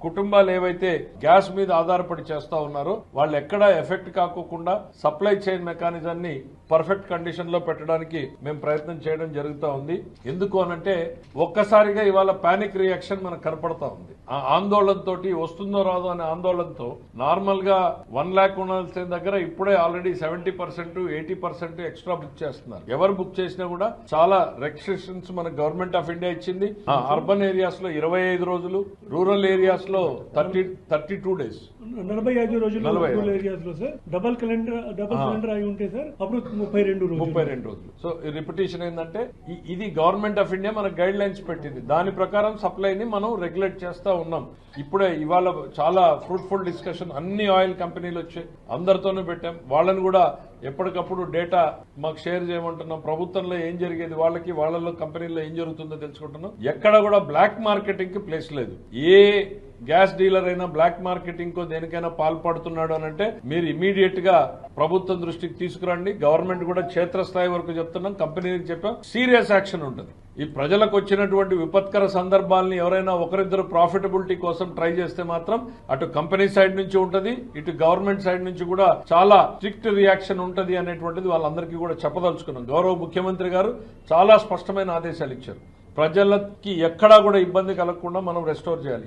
కుటుంబాలు ఏవైతే గ్యాస్ మీద ఆధారపడి చేస్తా ఉన్నారో వాళ్ళు ఎక్కడా ఎఫెక్ట్ కాకోకుండా సప్లై చైన్ మెకానిజాన్ని పర్ఫెక్ట్ కండిషన్ లో పెట్టడానికి మేము ప్రయత్నం చేయడం జరుగుతూ ఉంది. ఎందుకు అనంటే ఒక్కసారిగా ఇవాళ పానిక్ రియాక్షన్ మనకు కనపడతా ఉంది. ఆ ఆందోళనతో వస్తుందో రాదో అనే ఆందోళనతో నార్మల్ గా 1 లాక్ ఉండాల్సిన దగ్గర ఇప్పుడే ఆల్రెడీ 70%, 80% ఎక్స్ట్రా బుక్ చేస్తున్నారు. ఎవరు బుక్ చేసినా కూడా చాలా రెస్ట్రిక్షన్స్ మన గవర్నమెంట్ ఆఫ్ ఇండియా ఇచ్చింది. అర్బన్ ఏరియాస్ లో 25 రోజులు, రూరల్ ఏరియాస్ లో 32 డేస్, 45 రోజులు రూరల్ ఏరియాస్ లో సార్. డబుల్ సిలిండర్ అయి ఉంటే సార్ అప్పుడు 32 రోజులు. సో రిపిటేషన్ ఏంటంటే ఇది గవర్నమెంట్ ఆఫ్ ఇండియా మనకు గైడ్ లైన్స్ పెట్టింది. దాని ప్రకారం సప్లైని మనం రెగ్యులేట్ చేస్తా ఉన్నాం. ఇప్పుడే ఇవాళ చాలా ఫ్రూట్ఫుల్ డిస్కషన్ అన్ని ఆయిల్ కంపెనీలు వచ్చాయి, అందరితోనూ పెట్టాం. వాళ్ళని కూడా ఎప్పటికప్పుడు డేటా మాకు షేర్ చేయమంటున్నాం. ప్రభుత్వంలో ఏం జరిగేది వాళ్ళకి, వాళ్ళలో కంపెనీలో ఏం జరుగుతుందో తెలుసుకుంటున్నాం. ఎక్కడ కూడా బ్లాక్ మార్కెటింగ్ కి ప్లేస్ లేదు. ఏ గ్యాస్ డీలర్ అయినా బ్లాక్ మార్కెటింగ్ కో దేనికైనా పాల్పడుతున్నాడు అనంటే మీరు ఇమీడియట్ గా ప్రభుత్వం దృష్టికి తీసుకురండి. గవర్నమెంట్ కూడా క్షేత్రస్థాయి వరకు చెప్తున్నాం, కంపెనీలకు చెప్పాం, సీరియస్ యాక్షన్ ఉంటుంది. ఈ ప్రజలకు వచ్చినటువంటి విపత్కర సందర్భాలని ఎవరైనా ఒకరిద్దరు ప్రాఫిటబిలిటీ కోసం ట్రై చేస్తే మాత్రం అటు కంపెనీ సైడ్ నుంచి ఉంటది, ఇటు గవర్నమెంట్ సైడ్ నుంచి కూడా చాలా స్ట్రిక్ట్ రియాక్షన్ ఉంటది అనేటువంటిది వాళ్ళందరికీ కూడా చెప్పదలుచుకున్నాం. గౌరవ ముఖ్యమంత్రి గారు చాలా స్పష్టమైన ఆదేశాలు ఇచ్చారు. ప్రజలకి ఎక్కడా కూడా ఇబ్బంది కలగకుండా మనం రెస్టోర్ చేయాలి.